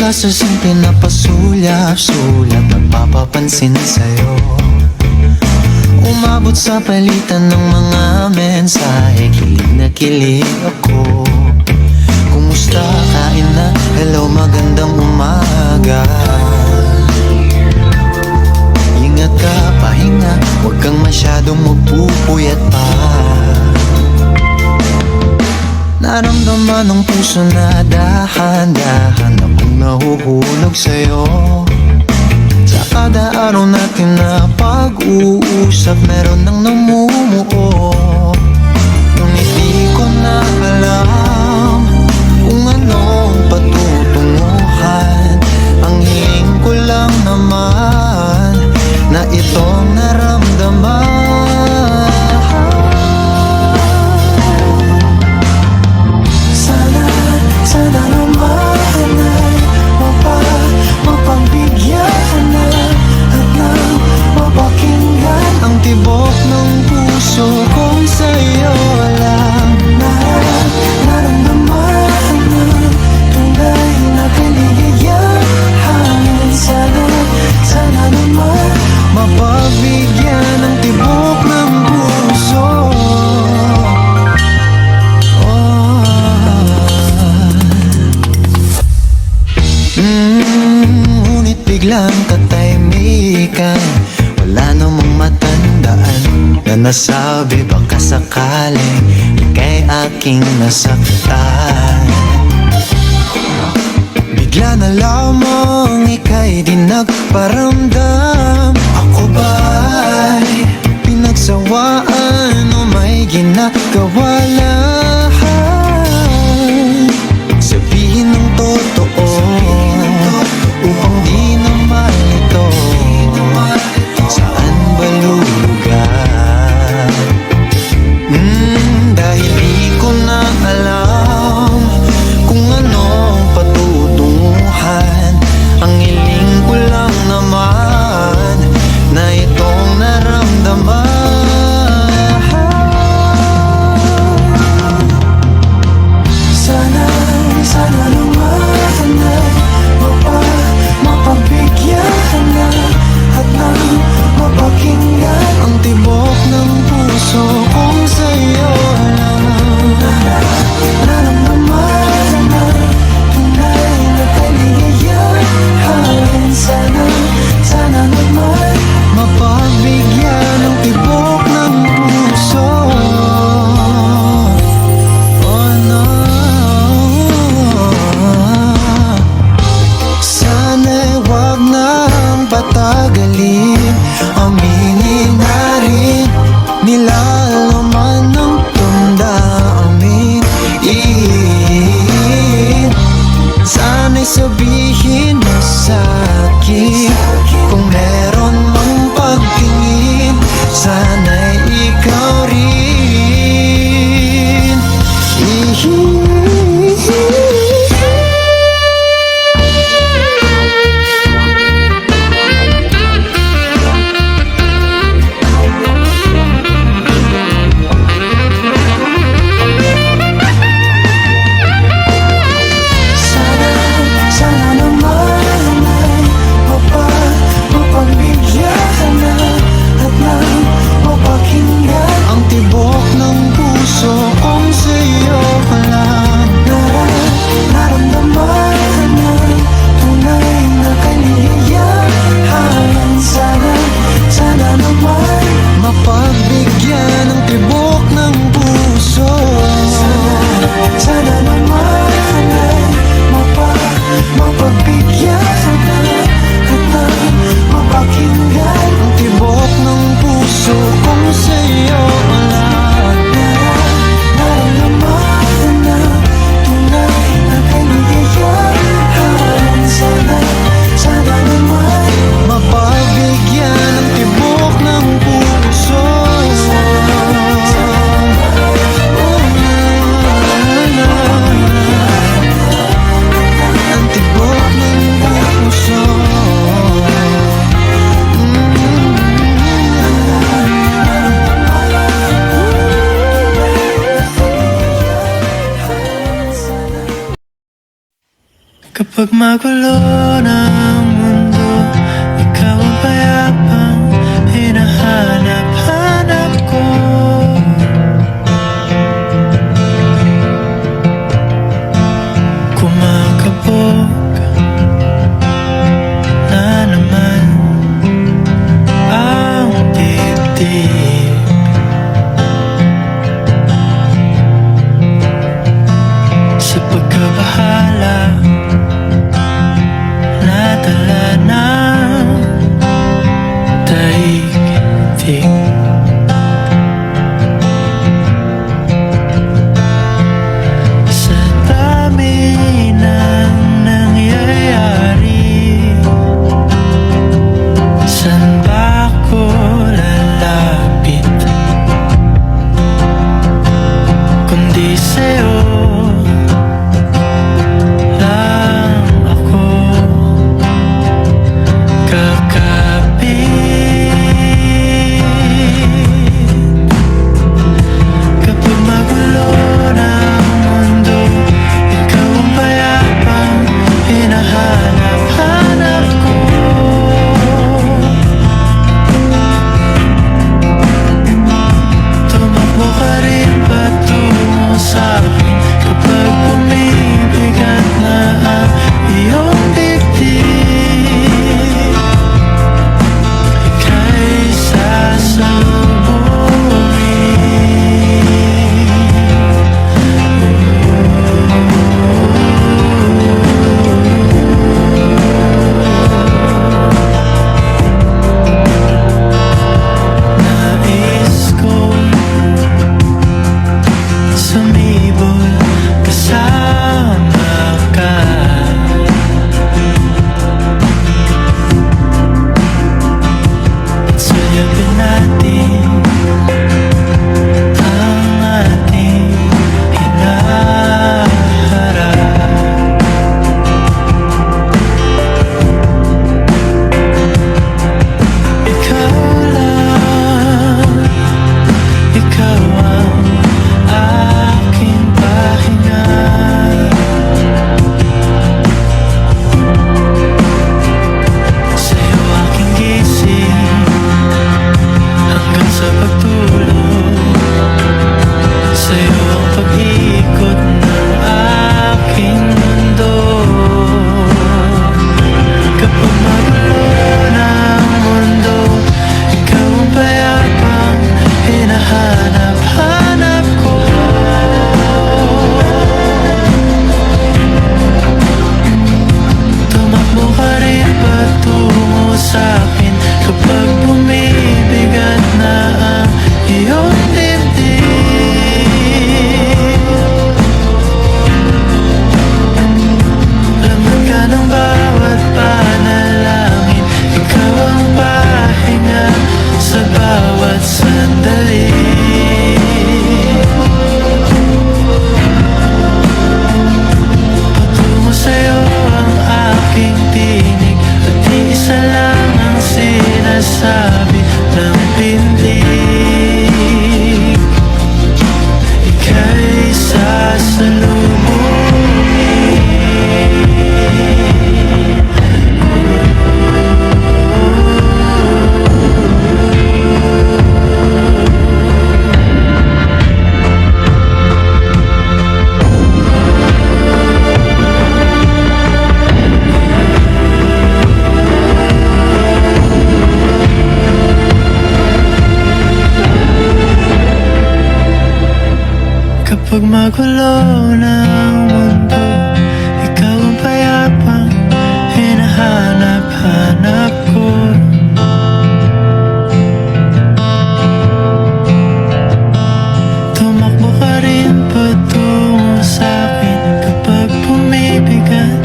sa simple na pasulyap-sulat, nagpapapansin sa'yo. Umabot sa palitan ng mga mensahe, kilig na kilig ako. Kumusta, kain na, hello, magandang umaga. Ingat ka, pahinga, huwag kang masyadong magpupuyat pa. Naramdaman ng puso na dahan-dahan akong nahuhulog sa'yo. Sa kada araw natin na pag-uusap, meron nang namumuo. Ngunit di ko na alam kung anong patutunguhan. Ang hiling ko lang naman na itong naramdaman. Sana naman ay mapagbigyan na at nang mapakinggan ang tibok ng puso kong sa'yo lang. Naramdaman ng tunay na kaligayahan. Sana naman mapagbigyan ang tibok ng puso. Ngunit biglang katahimikan, wala namang matandaan na nasabi baka sakaling ika'y aking nasaktan. Bigla na lamang ika'y di nagparamdam. Ako ba'y pinagsawaan o may ginagawa lang? Sabihin ng totoo upang di na malito. Saan ba lulugar? Dahil di ko na alam kung anong patutunguhan. Ang hiling ko lang naman na itong naramdaman. Sana naman ay mapagbigyan na at nang mapakinggan ang tibok ng puso kong sa'yo lang. Naramdaman na tunay na kaligayahan. Sana naman mapagbigyan ang tibok ng puso. Oh no, sana'y wag nang patagalin. Aminin na rin nilalaman ng damdamin. Sana'y sabihin mo sa'kin kung meron mang pagtingin. Sana'y ikaw rin. Sana Kapag magulo ng mundo, ikaw ang payapang hinahanap-hanap ko. Kumakabog na naman ang dibdib. Sa pagkabahala nadala ng daigdig. Sa dami ng nangyayari, saan ba ako lalapit kundi sa'yo lang ako kakapit. Kapag magulo ng mundo, ikaw ang payapang hinahanap-hanap ko. Tumakbo ka rin patungo sa'kin kapag bumibigat na ang iyong dibdib. Ika'y nais kong sumibol kasama ka. At suyapin natin ang ating hinaharap. Ikaw lang, ikaw ang aking pahinga. Sa'yo aking gising hanggang sa pagtulog. Sa'yo ang pag-ikot ng aking mundo. Kapag magulo ng mundo, ikaw ang payapang hinahanap-hanap ko. Tumakbo ka rin patungo sa'kin kapag bumibigat na ang iyong dibdib. Laman ka ng bawat panalangin, ikaw ang pahinga sa bawat sandali. Patungo sa'yo ang aking tinig, at iisa lang ang sinasabi ng pindig. Ika'y sasalubungin. Kapag magulo ng mundo, ikaw ang payapang hinahanap-hanap ko. Tumakbo ka rin patungo sa'kin kapag bumibigat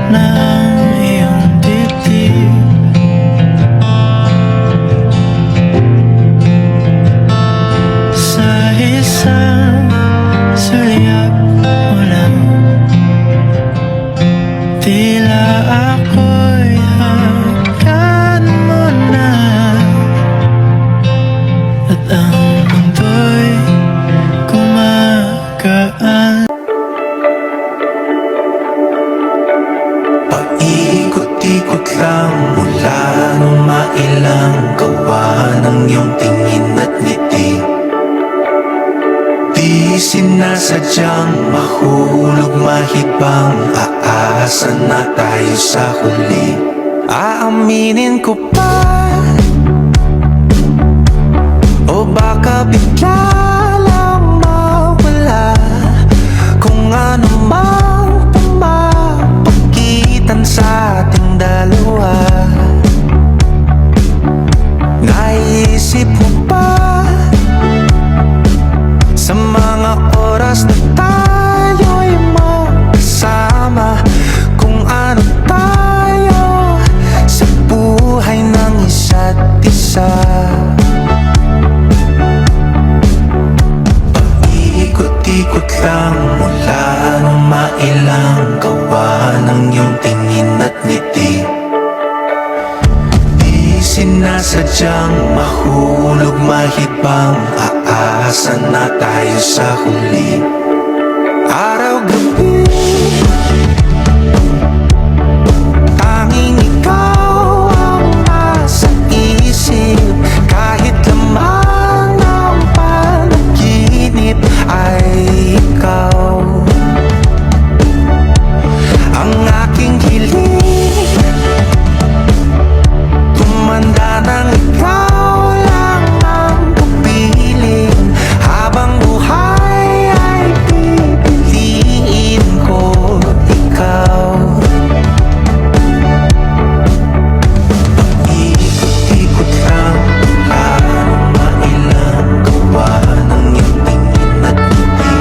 na ang iyong dibdib. Sa isang sulyap mo lang mula nung mailang gawa ng iyong tingin at ngiti. Di sinasadyang mahulog mahibang, aasa na tayo sa huli. Aaminin ko pa, o baka bigla lang mawala kung ano mang pumapagitan sa ating dalawa. Naisip mo ba sa mga oras na tayo'y magkasama, kung ano tayo sa buhay ng isa't isa? Ikot lang mula nung mailang gawa ng iyong tingin at ngiti. Di sinasadyang mahulog mahibang, aasa na tayo sa huli. Araw-gabi tanging ikaw ang nasa isip, kahit lamang ng panaginip ay ikaw ang aking hiling. Tumanda nang ikaw lang ang pupiling, habang buhay ay pipiliin ko ikaw. Ikot-ikot lang parang mailang gawa ng iyong tingin at ngiti.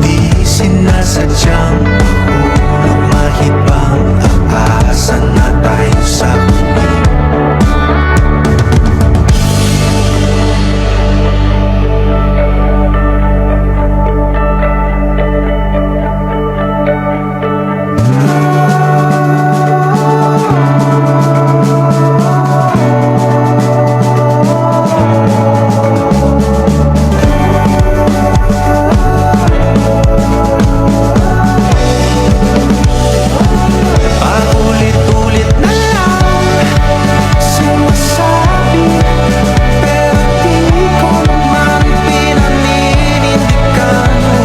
Di sinasadyang mahulog mahibang, aasa na tayo sa huli. Paulit-ulit na lang sinasabi, pero di ko naman pinaninindigan mo.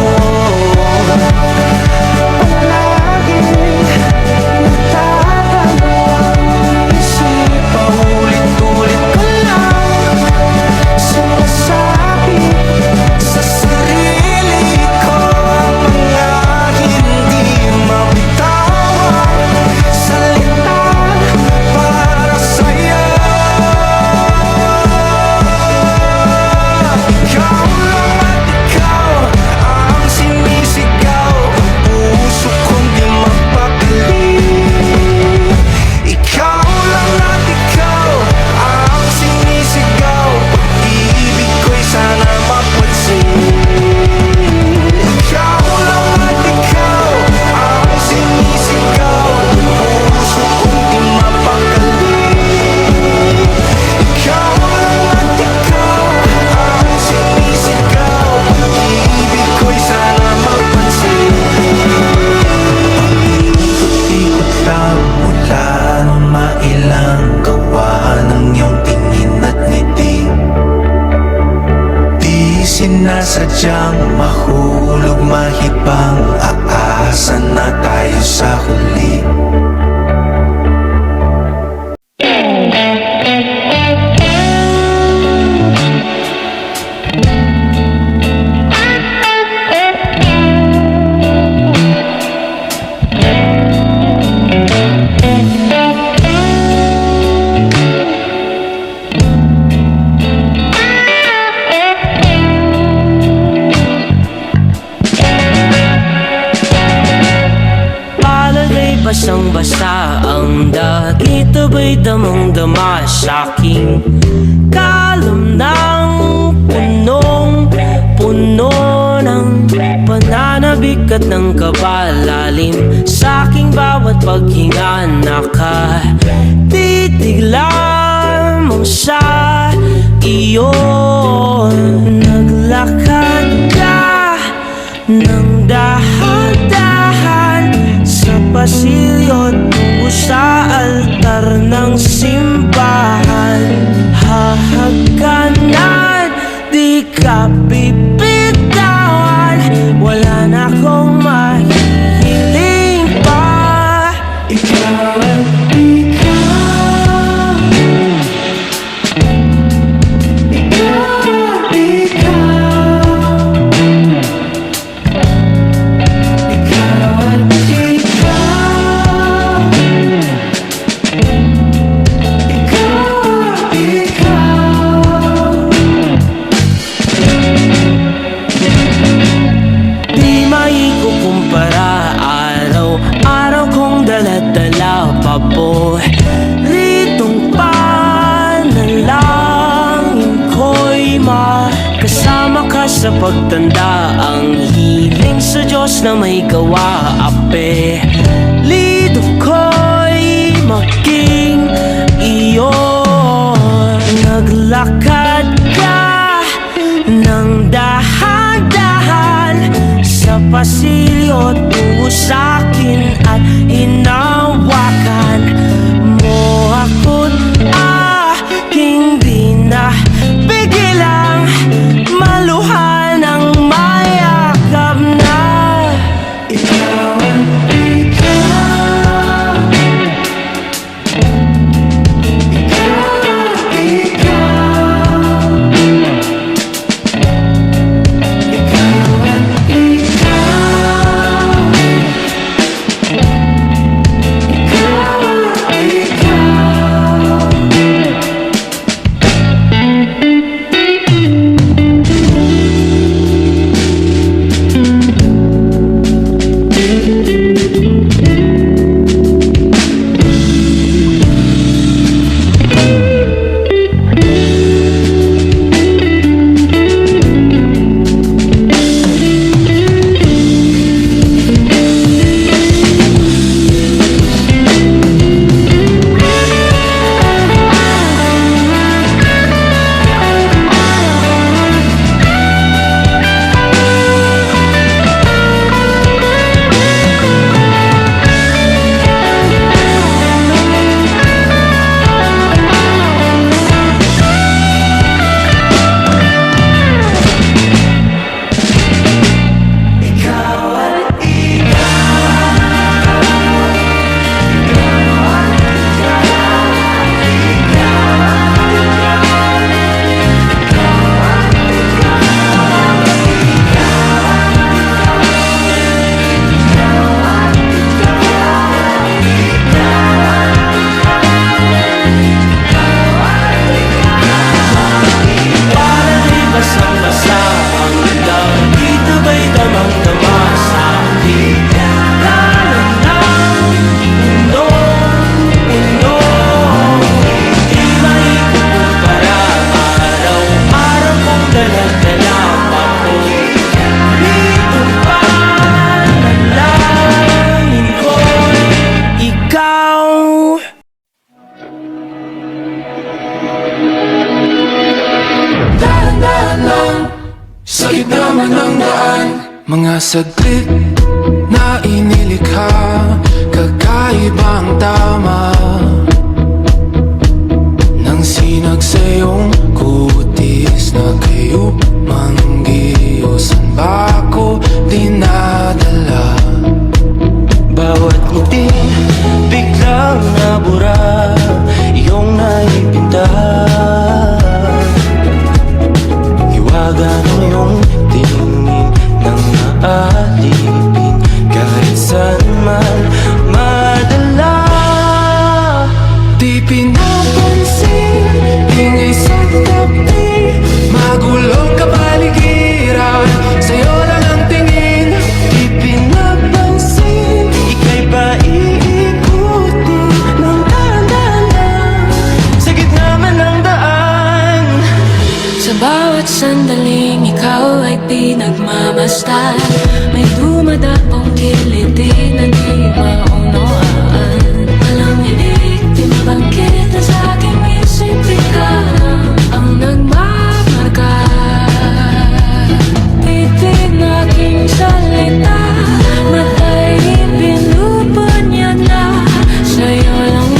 Palaging nagdadalawang isip, paulit-ulit ko lang sinasabi sa sarili ko ang mga hindi mabitawang salita para sa'yo. Ikaw lang at ikaw ang sinisigaw, ang puso kong di mapakali. Ikaw lang at ikaw ang sinisigaw, pag-ibig ko'y sana mapansin. Ikaw lang at ikaw ang sinisigaw, puso kong di mapakali. Ikaw lang at ikaw ang sinisigaw, pag-ibig ko'y sana mapansin. Ikot-ikot lang mula nung mailang gawa ng iyong tingin at ngiti. Di sinasadyang mahulog mahibang, aasa na tayo sa huli. Basang-basa ang dagit, abay damang-dama sa'king kalam ng punong-puno ng pananabik at ng kabalalim. Sa'king bawat paghinga nakatitig lamang sa iyo. Naglakad ka ng dahan-dahan sa pasilyo tungo sa altar ng simbahan. Hahaganan, di ka bibitawan. Wala na akong mahihiling pa. Ikaw at ikaw, ikaw at ikaw, ikaw at ikaw, ikaw at ikaw. Di maikukumpara, araw-araw kong dala-dala paboritong panalangin ko'y makasama ka sa pagtanda. Ang hiling sa Diyos na may gawa, apelido ko'y maging iyo. Naglakad ka ng dahan-dahan sa pasilyo tungo sa'kin at hinawakan mo ako't aking di na pigilang maluhan ng mayakap na. Ikaw at ikaw, ikaw at ikaw, ikaw at ikaw, ikaw at ikaw. Sa gitna man ng daan, mga saglit na inilikha, kakaibang tama nang sinag sa iyong kutis na kayo manggiyosan ba ako dinadala? Bawat ngiti biglang nabura, iyong naipinta. Hiwaga ng iyong tingin nang naalipin kahit saan man madala. Di pinapansin, ingay sa tabi, magulong kapaligiran, sa'yo lang ang tingin. Di pinapansin, ika'y ba iikutin ng dahan-dahan sa gitna man ng daan? Sa bawat sandaling ikaw ay pinagmamasdan, may dumadapong kiliti na di maunawaan. Walang ibig, di mabangkit na sa aking isip, ikaw ang nagmamarka. Titig na aking salita, matay pinupunyag na, sa'yo lang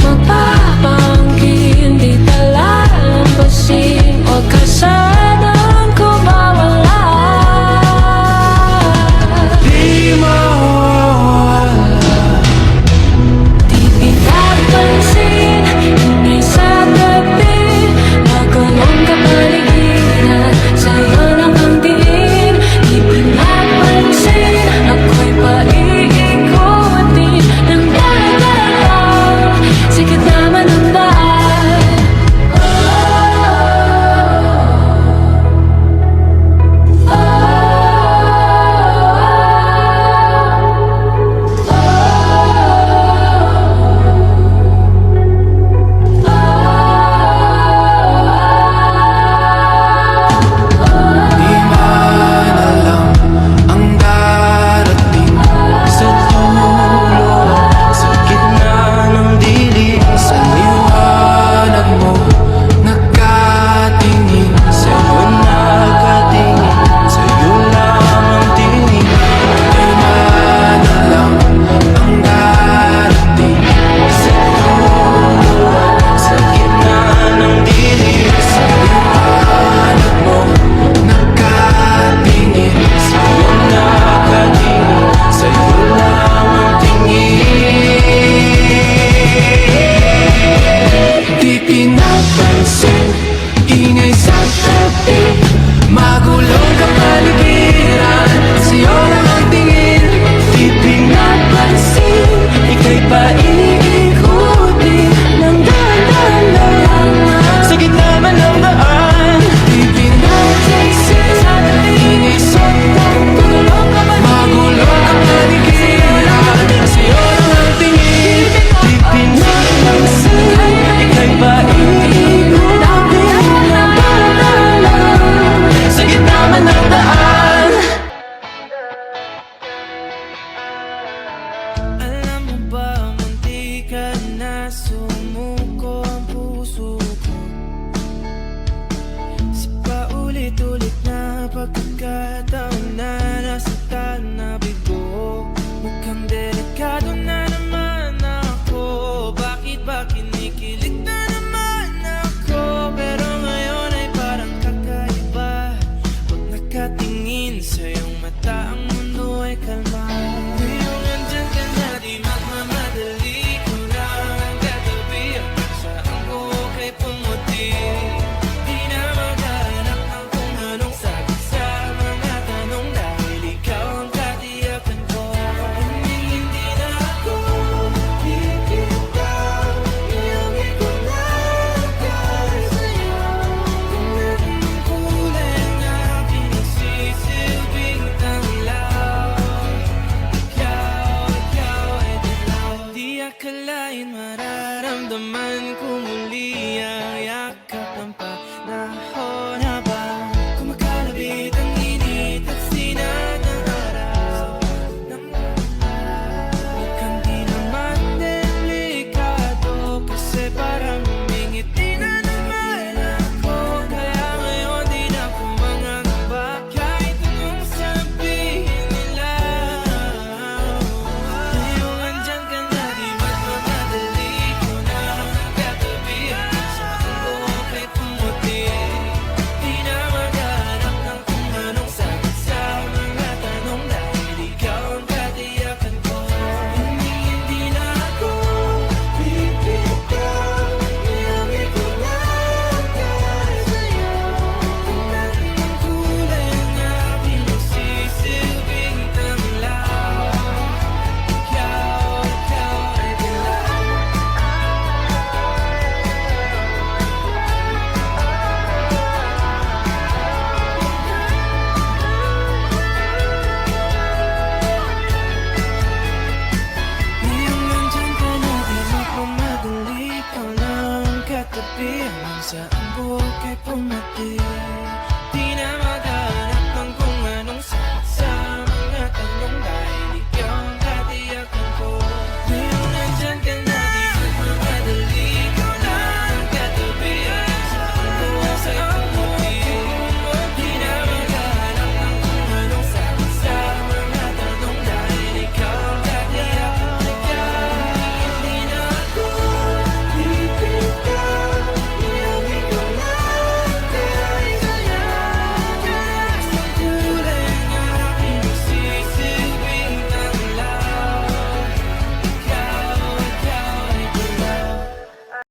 Sigurado na